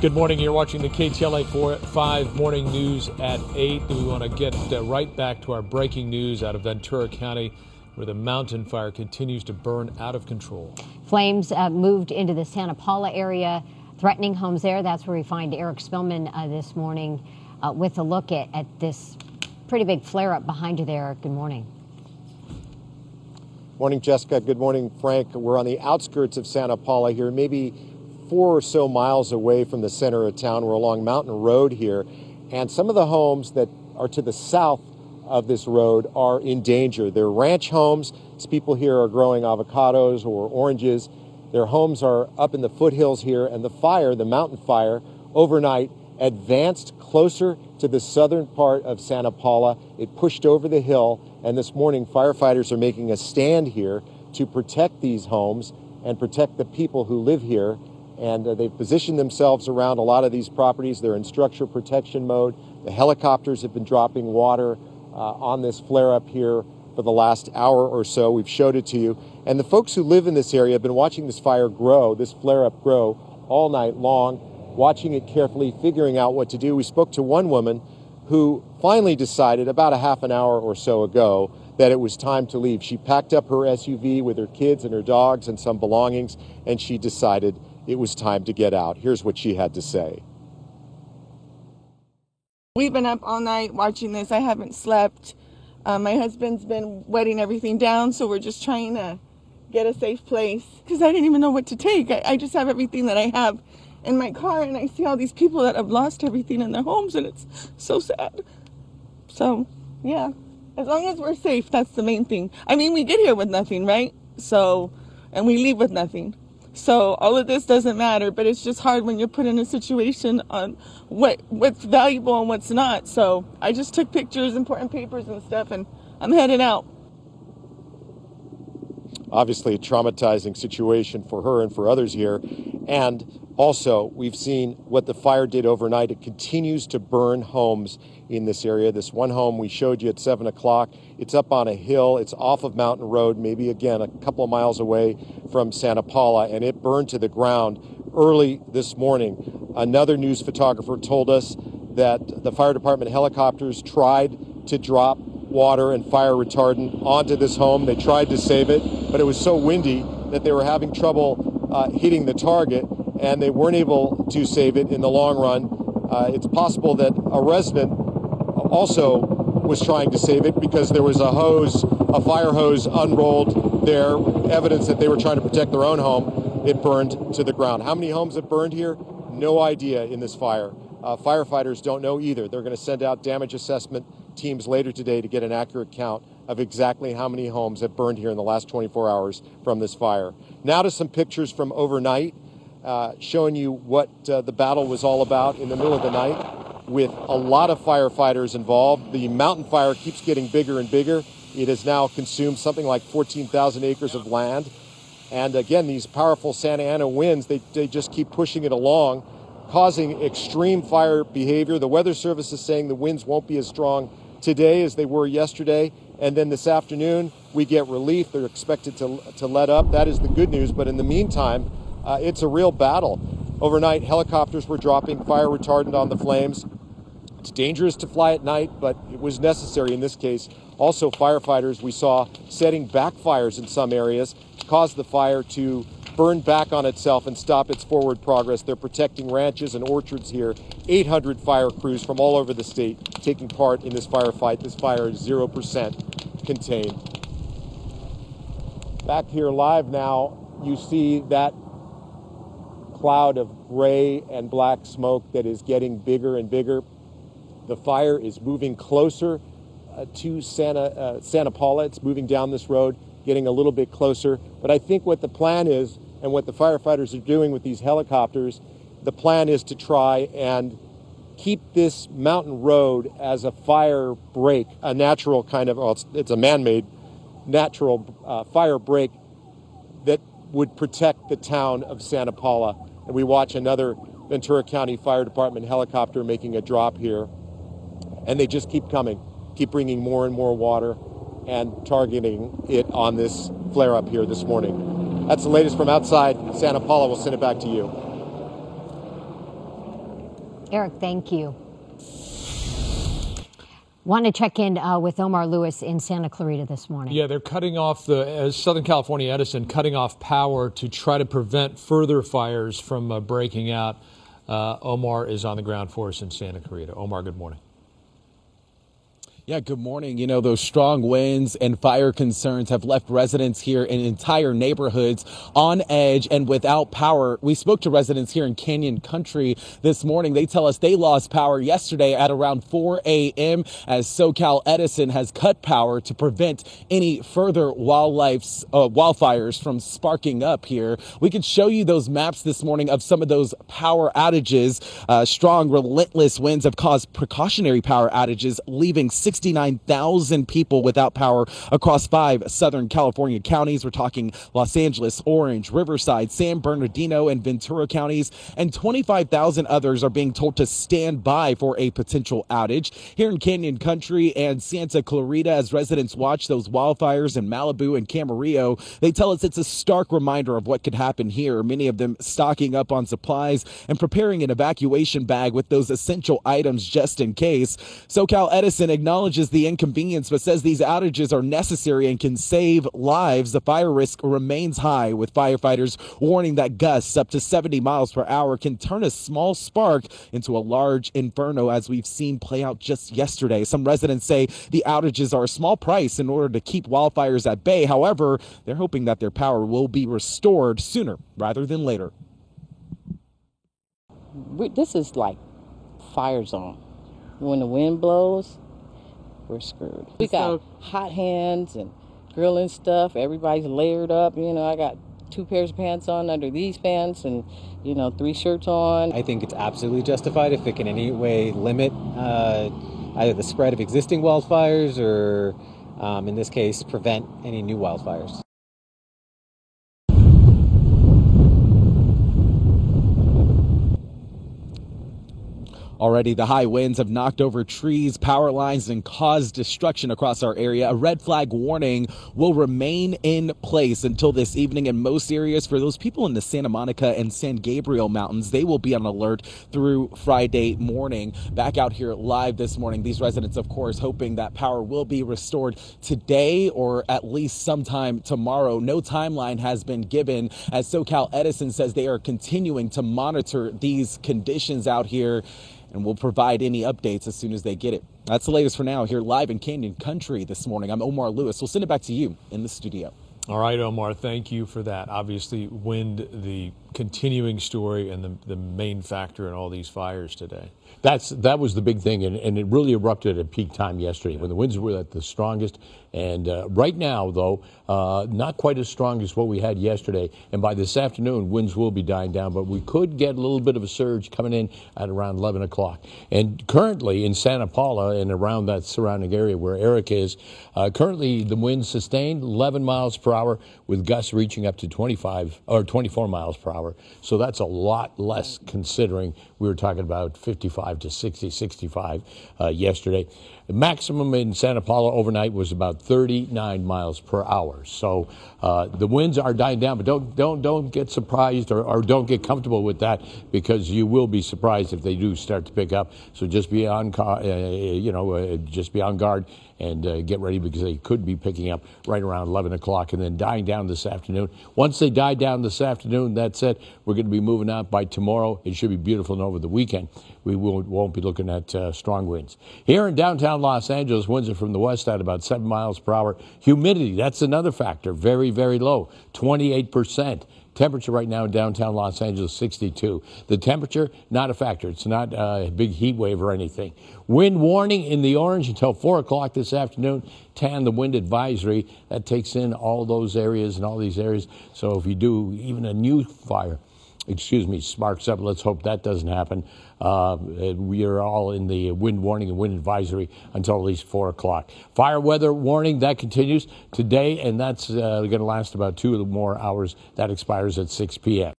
Good morning. You're watching the KTLA 5 Morning News at 8. We want to get right back to our breaking news out of Ventura County, where the mountain fire continues to burn out of control. Flames moved into the Santa Paula area, threatening homes there. That's where we find Eric Spillman this morning with a look at this pretty big flare-up behind you there. Good morning. Morning, Jessica. Good morning, Frank. We're on the outskirts of Santa Paula here, maybe 4 or so miles away from the center of town. We're along Mountain Road here, and some of the homes that are to the south of this road are in danger. They're ranch homes. These people here are growing avocados or oranges. Their homes are up in the foothills here, and the fire, the mountain fire, overnight advanced closer to the southern part of Santa Paula. It pushed over the hill, and this morning firefighters are making a stand here to protect these homes and protect the people who live here. And they've positioned themselves around a lot of these properties. They're in structure protection mode. The helicopters have been dropping water on this flare-up here for the last hour or so. We've showed it to you. And the folks who live in this area have been watching this fire grow, this flare-up grow, all night long, watching it carefully, figuring out what to do. We spoke to one woman who finally decided about a half an hour or so ago that it was time to leave. She packed up her SUV with her kids and her dogs and some belongings, and she decided it was time to get out. Here's what she had to say. We've been up all night watching this. I haven't slept. My husband's been wetting everything down, so we're just trying to get a safe place because I didn't even know what to take. I just have everything that I have in my car, and I see all these people that have lost everything in their homes, and it's so sad. So, yeah, as long as we're safe, that's the main thing. I mean, we get here with nothing, right? So, and we leave with nothing. So all of this doesn't matter, but it's just hard when you're put in a situation on what's valuable and what's not. So I just took pictures, important papers and stuff, and I'm heading out. Obviously a traumatizing situation for her and for others here. And also, we've seen what the fire did overnight. It continues to burn homes in this area. This one home we showed you at 7 o'clock, it's up on a hill. It's off of Mountain Road, maybe, again, a couple of miles away from Santa Paula, and it burned to the ground early this morning. Another news photographer told us that the fire department helicopters tried to drop water and fire retardant onto this home. They tried to save it, but it was so windy that they were having trouble hitting the target, and they weren't able to save it in the long run. It's possible that a resident also was trying to save it because there was a fire hose unrolled there, evidence that they were trying to protect their own home. It burned to the ground. How many homes have burned here? No idea in this fire. Firefighters don't know either. They're going to send out damage assessment teams later today to get an accurate count of exactly how many homes have burned here in the last 24 hours from this fire. Now to some pictures from overnight, showing you what the battle was all about in the middle of the night with a lot of firefighters involved. The mountain fire keeps getting bigger and bigger. It has now consumed something like 14,000 acres of land. And again, these powerful Santa Ana winds, they just keep pushing it along, causing extreme fire behavior. The Weather Service is saying the winds won't be as strong today as they were yesterday. And then this afternoon, we get relief. They're expected to let up. That is the good news. But in the meantime, it's a real battle. Overnight, helicopters were dropping fire retardant on the flames. It's dangerous to fly at night, but it was necessary in this case. Also, firefighters we saw setting backfires in some areas to cause the fire to burn back on itself and stop its forward progress. They're protecting ranches and orchards here. 800 fire crews from all over the state taking part in this firefight. This fire is 0% contained. Back here live now, you see that cloud of gray and black smoke that is getting bigger and bigger. The fire is moving closer to Santa Paula. It's moving down this road, getting a little bit closer. But I think what the plan is, and what the firefighters are doing with these helicopters, the plan is to try and keep this mountain road as a fire break, a natural kind of, well, it's a man-made natural fire break that would protect the town of Santa Paula. And we watch another Ventura County Fire Department helicopter making a drop here. And they just keep coming, keep bringing more and more water and targeting it on this flare-up here this morning. That's the latest from outside Santa Paula. We'll send it back to you. Eric, thank you. Want to check in with Omar Lewis in Santa Clarita this morning. Yeah, they're cutting off Southern California Edison, cutting off power to try to prevent further fires from breaking out. Omar is on the ground for us in Santa Clarita. Omar, good morning. Yeah, good morning. You know, those strong winds and fire concerns have left residents here in entire neighborhoods on edge and without power. We spoke to residents here in Canyon Country this morning. They tell us they lost power yesterday at around 4 a.m. as SoCal Edison has cut power to prevent any further wildfires from sparking up here. We could show you those maps this morning of some of those power outages. Strong, relentless winds have caused precautionary power outages, leaving 69,000 people without power across 5 Southern California counties. We're talking Los Angeles, Orange, Riverside, San Bernardino, and Ventura counties, and 25,000 others are being told to stand by for a potential outage. Here in Canyon Country and Santa Clarita, as residents watch those wildfires in Malibu and Camarillo, they tell us it's a stark reminder of what could happen here. Many of them stocking up on supplies and preparing an evacuation bag with those essential items just in case. SoCal Edison acknowledges the inconvenience, but says these outages are necessary and can save lives. The fire risk remains high, with firefighters warning that gusts up to 70 miles per hour can turn a small spark into a large inferno, as we've seen play out just yesterday. Some residents say the outages are a small price in order to keep wildfires at bay. However, they're hoping that their power will be restored sooner rather than later. This is like fire zone. When the wind blows, we're screwed. We got hot hands and grilling stuff. Everybody's layered up. You know, I got 2 pairs of pants on under these pants and, 3 shirts on. I think it's absolutely justified if it can in any way limit either the spread of existing wildfires or, in this case, prevent any new wildfires. Already, the high winds have knocked over trees, power lines, and caused destruction across our area. A red flag warning will remain in place until this evening in most areas. For those people in the Santa Monica and San Gabriel Mountains, they will be on alert through Friday morning. Back out here live this morning, these residents, of course, hoping that power will be restored today or at least sometime tomorrow. No timeline has been given, as SoCal Edison says they are continuing to monitor these conditions out here, and we'll provide any updates as soon as they get it. That's the latest for now here live in Canyon Country this morning. I'm Omar Lewis. We'll send it back to you in the studio. All right, Omar, thank you for that. Obviously, wind, the continuing story and the main factor in all these fires today. That was the big thing, and it really erupted at peak time yesterday when the winds were at the strongest. And right now, though, not quite as strong as what we had yesterday. And by this afternoon, winds will be dying down, but we could get a little bit of a surge coming in at around 11 o'clock. And currently in Santa Paula and around that surrounding area where Eric is, currently the winds sustained 11 miles per hour with gusts reaching up to 25 or 24 miles per hour. So that's a lot less, considering we were talking about 55 to 60, 65 yesterday. The maximum in Santa Paula overnight was about 39 miles per hour. So the winds are dying down, but don't get surprised or don't get comfortable with that, because you will be surprised if they do start to pick up. So just be on just be on guard and get ready, because they could be picking up right around 11 o'clock and then dying down this afternoon. Once they die down this afternoon, that's it. We're going to be moving out by tomorrow. It should be beautiful, and over the weekend we won't be looking at strong winds. Here in downtown Los Angeles, winds are from the west at about 7 miles per hour. Humidity, that's another factor, very, very low, 28%. Temperature right now in downtown Los Angeles, 62. The temperature, not a factor. It's not a big heat wave or anything. Wind warning in the orange until 4 o'clock this afternoon. Tan, the wind advisory, that takes in all those areas and all these areas. So if you do even a new fire, sparks up, let's hope that doesn't happen. We are all in the wind warning and wind advisory until at least 4 o'clock. Fire weather warning, that continues today, and that's going to last about 2 more hours. That expires at 6 p.m.